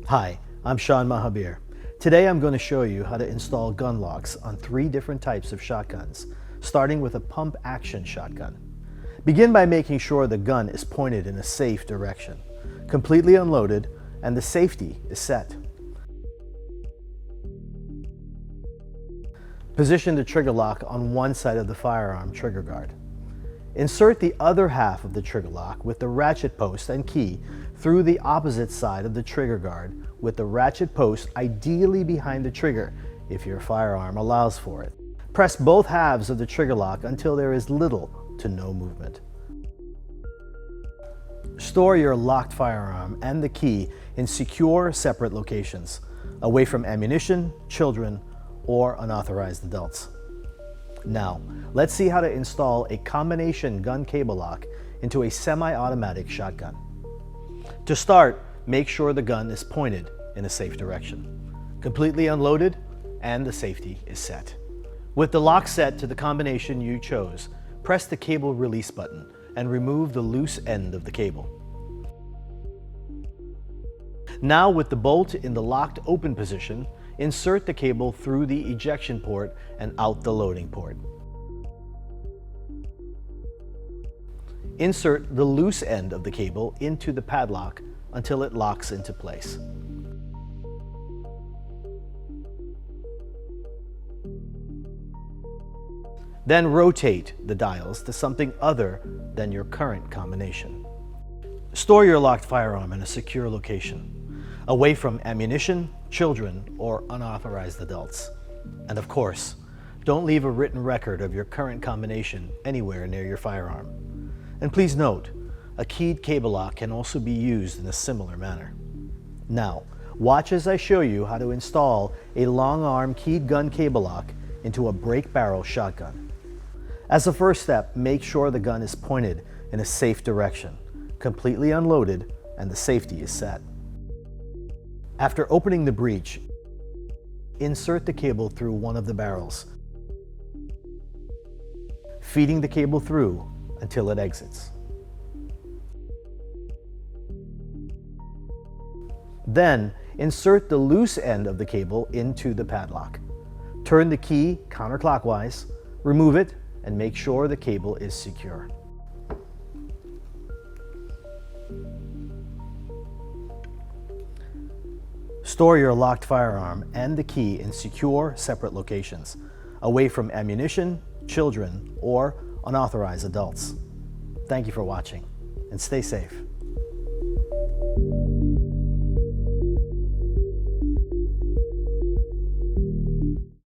Hi, I'm Sean Mahabir. Today I'm going to show you how to install gun locks on 3 different types of shotguns, starting with a pump action shotgun. Begin by making sure the gun is pointed in a safe direction, completely unloaded, and the safety is set. Position the trigger lock on one side of the firearm trigger guard. Insert the other half of the trigger lock with the ratchet post and key through the opposite side of the trigger guard with the ratchet post ideally behind the trigger if your firearm allows for it. Press both halves of the trigger lock until there is little to no movement. Store your locked firearm and the key in secure, separate locations, away from ammunition, children, or unauthorized adults. Now, let's see how to install a combination gun cable lock into a semi-automatic shotgun. To start, make sure the gun is pointed in a safe direction, completely unloaded, and the safety is set. With the lock set to the combination you chose, press the cable release button and remove the loose end of the cable. Now, with the bolt in the locked open position, insert the cable through the ejection port and out the loading port. Insert the loose end of the cable into the padlock until it locks into place. Then rotate the dials to something other than your current combination. Store your locked firearm in a secure location, away from ammunition, children, or unauthorized adults. And of course, don't leave a written record of your current combination anywhere near your firearm. And please note, a keyed cable lock can also be used in a similar manner. Now, watch as I show you how to install a long arm keyed gun cable lock into a break barrel shotgun. As a first step, make sure the gun is pointed in a safe direction, completely unloaded, and the safety is set. After opening the breech, insert the cable through one of the barrels, feeding the cable through until it exits. Then, insert the loose end of the cable into the padlock. Turn the key counterclockwise, remove it, and make sure the cable is secure. Store your locked firearm and the key in secure, separate locations, away from ammunition, children, or unauthorized adults. Thank you for watching, and stay safe.